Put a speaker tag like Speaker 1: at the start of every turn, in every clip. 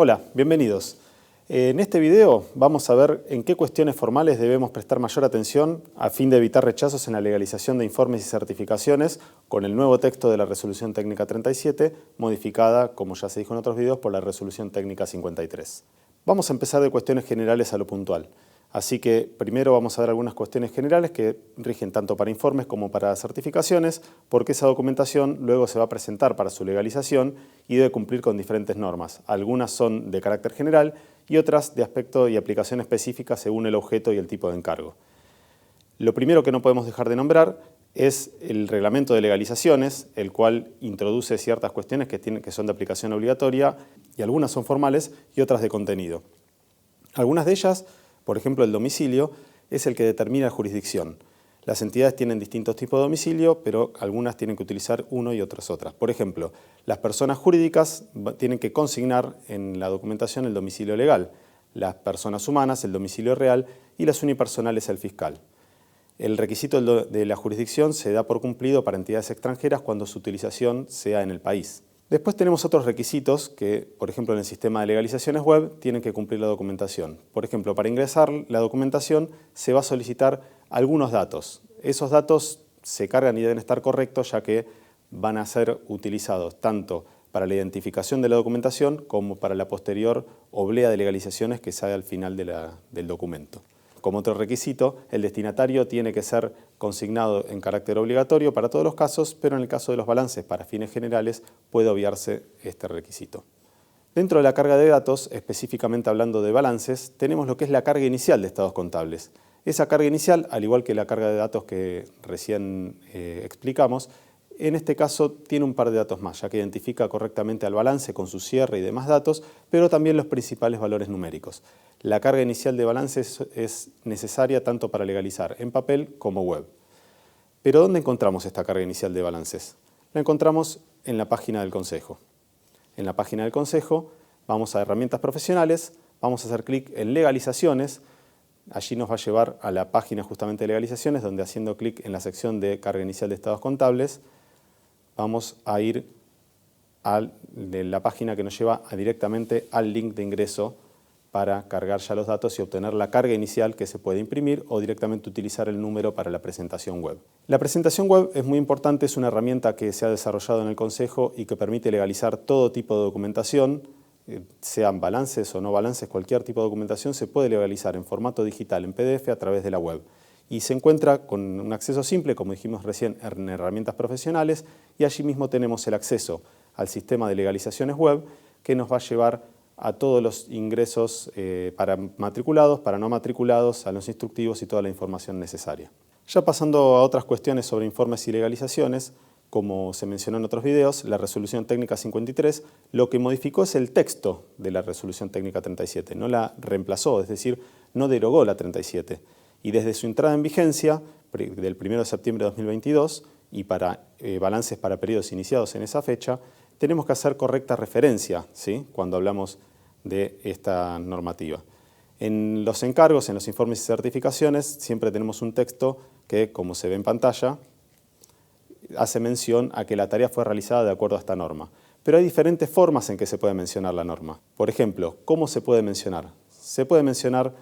Speaker 1: Hola, bienvenidos. En este video vamos a ver en qué cuestiones formales debemos prestar mayor atención a fin de evitar rechazos en la legalización de informes y certificaciones con el nuevo texto de la Resolución Técnica 37, modificada, como ya se dijo en otros videos, por la Resolución Técnica 53. Vamos a empezar de cuestiones generales a lo puntual. Así que primero vamos a ver algunas cuestiones generales que rigen tanto para informes como para certificaciones, porque esa documentación luego se va a presentar para su legalización y debe cumplir con diferentes normas. Algunas son de carácter general y otras de aspecto y aplicación específica según el objeto y el tipo de encargo. Lo primero que no podemos dejar de nombrar es el reglamento de legalizaciones, el cual introduce ciertas cuestiones que son de aplicación obligatoria y algunas son formales y otras de contenido. Algunas de ellas, por ejemplo, el domicilio, es el que determina la jurisdicción. Las entidades tienen distintos tipos de domicilio, pero algunas tienen que utilizar uno y otras otras. Por ejemplo, las personas jurídicas tienen que consignar en la documentación el domicilio legal, las personas humanas el domicilio real y las unipersonales el fiscal. El requisito de la jurisdicción se da por cumplido para entidades extranjeras cuando su utilización sea en el país. Después tenemos otros requisitos que, por ejemplo, en el sistema de legalizaciones web tienen que cumplir la documentación. Por ejemplo, para ingresar la documentación se va a solicitar algunos datos. Esos datos se cargan y deben estar correctos ya que van a ser utilizados tanto para la identificación de la documentación como para la posterior oblea de legalizaciones que sale al final del documento. Como otro requisito, el destinatario tiene que ser consignado en carácter obligatorio para todos los casos, pero en el caso de los balances para fines generales puede obviarse este requisito. Dentro de la carga de datos, específicamente hablando de balances, tenemos lo que es la carga inicial de estados contables. Esa carga inicial, al igual que la carga de datos que recién explicamos, en este caso tiene un par de datos más, ya que identifica correctamente al balance con su cierre y demás datos, pero también los principales valores numéricos. La carga inicial de balances es necesaria tanto para legalizar en papel como web. Pero ¿dónde encontramos esta carga inicial de balances? La encontramos en la página del Consejo. En la página del Consejo vamos a herramientas profesionales, vamos a hacer clic en legalizaciones. Allí nos va a llevar a la página justamente de legalizaciones, donde haciendo clic en la sección de carga inicial de estados contables, vamos a ir de la página que nos lleva directamente al link de ingreso para cargar ya los datos y obtener la carga inicial que se puede imprimir o directamente utilizar el número para la presentación web. La presentación web es muy importante, es una herramienta que se ha desarrollado en el Consejo y que permite legalizar todo tipo de documentación, sean balances o no balances, cualquier tipo de documentación se puede legalizar en formato digital, en PDF, a través de la web. Y se encuentra con un acceso simple, como dijimos recién, en herramientas profesionales, y allí mismo tenemos el acceso al sistema de legalizaciones web que nos va a llevar a todos los ingresos para matriculados, para no matriculados, a los instructivos y toda la información necesaria. Ya pasando a otras cuestiones sobre informes y legalizaciones, como se mencionó en otros videos, la Resolución Técnica 53 lo que modificó es el texto de la Resolución Técnica 37, no la reemplazó, es decir, no derogó la 37. Y desde su entrada en vigencia, del 1 de septiembre de 2022, y para balances para periodos iniciados en esa fecha, tenemos que hacer correcta referencia, ¿sí?, cuando hablamos de esta normativa. En los encargos, en los informes y certificaciones, siempre tenemos un texto que, como se ve en pantalla, hace mención a que la tarea fue realizada de acuerdo a esta norma. Pero hay diferentes formas en que se puede mencionar la norma. Por ejemplo, ¿cómo se puede mencionar? Se puede mencionar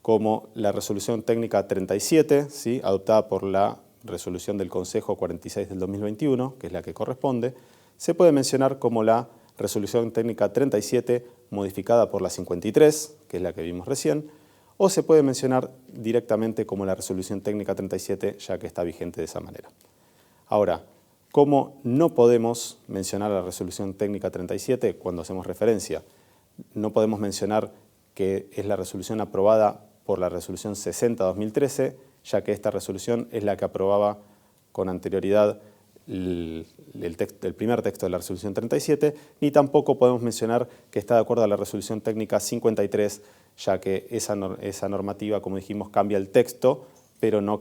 Speaker 1: como la Resolución Técnica 37, ¿sí?, adoptada por la Resolución del Consejo 46 del 2021, que es la que corresponde. Se puede mencionar como la Resolución Técnica 37, modificada por la 53, que es la que vimos recién, o se puede mencionar directamente como la Resolución Técnica 37, ya que está vigente de esa manera. Ahora, ¿cómo no podemos mencionar la Resolución Técnica 37 cuando hacemos referencia? No podemos mencionar que es la resolución aprobada por la Resolución 60-2013, ya que esta resolución es la que aprobaba con anterioridad el primer texto de la Resolución 37, ni tampoco podemos mencionar que está de acuerdo a la Resolución Técnica 53, ya que esa normativa, como dijimos, cambia el texto, pero no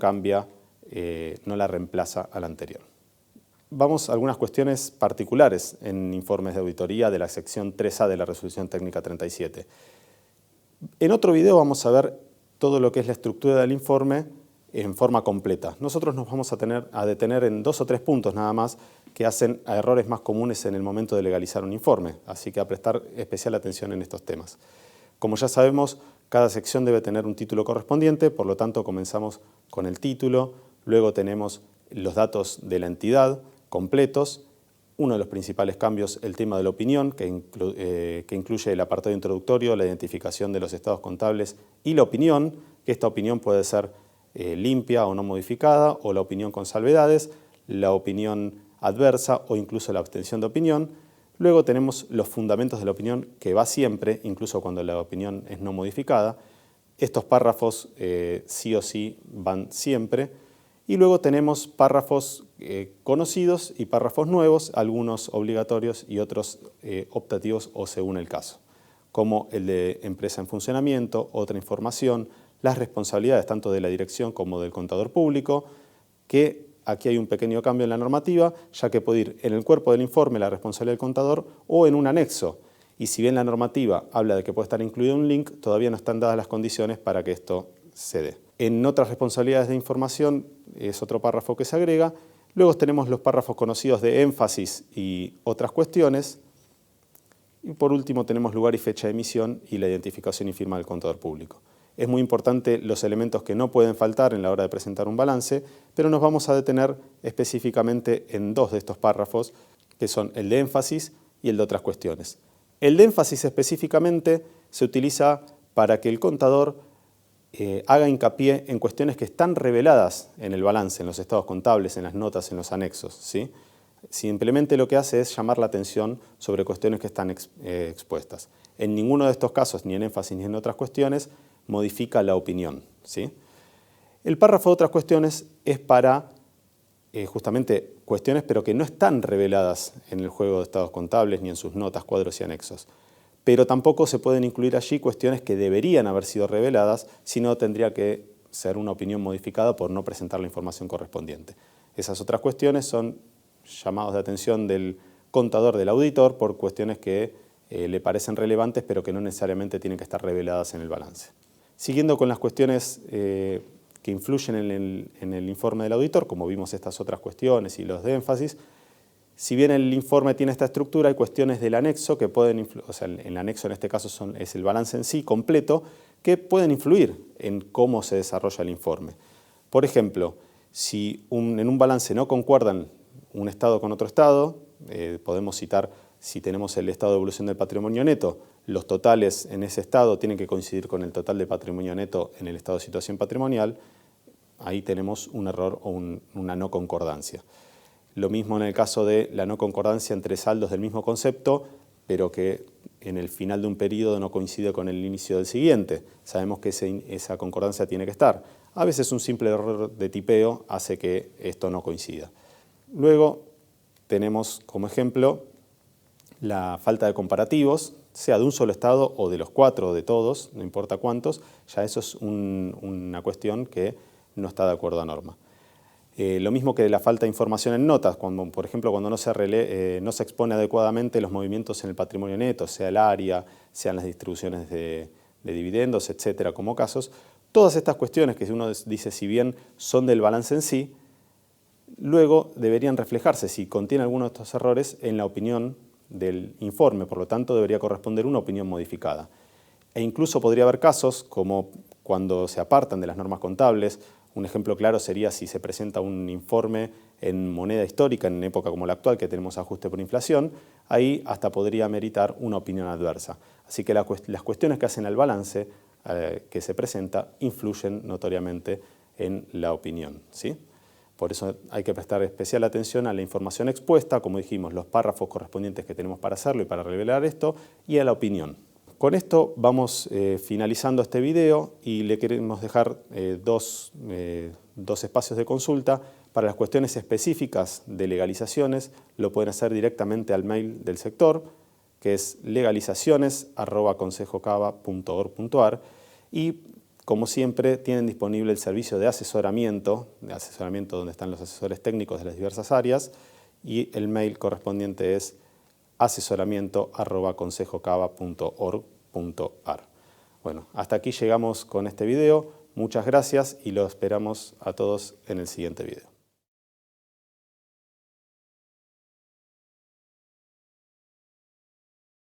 Speaker 1: la reemplaza a la anterior. Vamos a algunas cuestiones particulares en informes de auditoría de la sección 3A de la Resolución Técnica 37. En otro video vamos a ver todo lo que es la estructura del informe en forma completa. Nosotros nos vamos a detener en 2 o 3 puntos nada más que hacen a errores más comunes en el momento de legalizar un informe, así que a prestar especial atención en estos temas. Como ya sabemos, cada sección debe tener un título correspondiente, por lo tanto comenzamos con el título, luego tenemos los datos de la entidad completos, uno de los principales cambios, el tema de la opinión, que incluye el apartado introductorio, la identificación de los estados contables y la opinión, que esta opinión puede ser limpia o no modificada, o la opinión con salvedades, la opinión adversa o incluso la abstención de opinión. Luego tenemos los fundamentos de la opinión, que va siempre, incluso cuando la opinión es no modificada. Estos párrafos sí o sí van siempre. Y luego tenemos párrafos conocidos y párrafos nuevos, algunos obligatorios y otros optativos o según el caso, como el de empresa en funcionamiento, otra información, las responsabilidades tanto de la dirección como del contador público, que aquí hay un pequeño cambio en la normativa, ya que puede ir en el cuerpo del informe la responsabilidad del contador o en un anexo. Y si bien la normativa habla de que puede estar incluido un link, todavía no están dadas las condiciones para que esto se dé. En otras responsabilidades de información es otro párrafo que se agrega. Luego tenemos los párrafos conocidos de énfasis y otras cuestiones. Y por último tenemos lugar y fecha de emisión y la identificación y firma del contador público. Es muy importante los elementos que no pueden faltar en la hora de presentar un balance, pero nos vamos a detener específicamente en dos de estos párrafos, que son el de énfasis y el de otras cuestiones. El de énfasis específicamente se utiliza para que el contador haga hincapié en cuestiones que están reveladas en el balance, en los estados contables, en las notas, en los anexos, ¿sí? Simplemente lo que hace es llamar la atención sobre cuestiones que están expuestas. En ninguno de estos casos, ni en énfasis ni en otras cuestiones, modifica la opinión, ¿sí? El párrafo de otras cuestiones es para justamente cuestiones pero que no están reveladas en el juego de estados contables ni en sus notas, cuadros y anexos. Pero tampoco se pueden incluir allí cuestiones que deberían haber sido reveladas, sino tendría que ser una opinión modificada por no presentar la información correspondiente. Esas otras cuestiones son llamados de atención del contador, del auditor, por cuestiones que le parecen relevantes, pero que no necesariamente tienen que estar reveladas en el balance. Siguiendo con las cuestiones que influyen en el informe del auditor, como vimos estas otras cuestiones y los de énfasis, si bien el informe tiene esta estructura, hay cuestiones del anexo que pueden, o sea, el anexo en este caso es el balance en sí completo, que pueden influir en cómo se desarrolla el informe. Por ejemplo, si en un balance no concuerdan un estado con otro estado, podemos citar si tenemos el estado de evolución del patrimonio neto, los totales en ese estado tienen que coincidir con el total de patrimonio neto en el estado de situación patrimonial, ahí tenemos un error o una no concordancia. Lo mismo en el caso de la no concordancia entre saldos del mismo concepto, pero que en el final de un periodo no coincide con el inicio del siguiente. Sabemos que esa concordancia tiene que estar. A veces un simple error de tipeo hace que esto no coincida. Luego tenemos como ejemplo la falta de comparativos, sea de un solo estado o de los 4 o de todos, no importa cuántos, ya eso es una cuestión que no está de acuerdo a norma. Lo mismo que la falta de información en notas, por ejemplo, cuando no se expone adecuadamente los movimientos en el patrimonio neto, sea el área, sean las distribuciones de dividendos, etcétera, como casos. Todas estas cuestiones que uno dice, si bien son del balance en sí, luego deberían reflejarse, si contiene alguno de estos errores, en la opinión del informe, por lo tanto debería corresponder una opinión modificada. E incluso podría haber casos como cuando se apartan de las normas contables. Un ejemplo claro sería si se presenta un informe en moneda histórica, en época como la actual, que tenemos ajuste por inflación, ahí hasta podría meritar una opinión adversa. Así que las cuestiones que hacen al balance que se presenta influyen notoriamente en la opinión, ¿sí? Por eso hay que prestar especial atención a la información expuesta, como dijimos, los párrafos correspondientes que tenemos para hacerlo y para revelar esto, y a la opinión. Con esto vamos finalizando este video y le queremos dejar dos espacios de consulta. Para las cuestiones específicas de legalizaciones lo pueden hacer directamente al mail del sector, que es legalizaciones@consejocava.org.ar, y como siempre tienen disponible el servicio de asesoramiento donde están los asesores técnicos de las diversas áreas, y el mail correspondiente es asesoramiento@consejocava.org.ar. Bueno, hasta aquí llegamos con este video. Muchas gracias y los esperamos a todos en el siguiente video.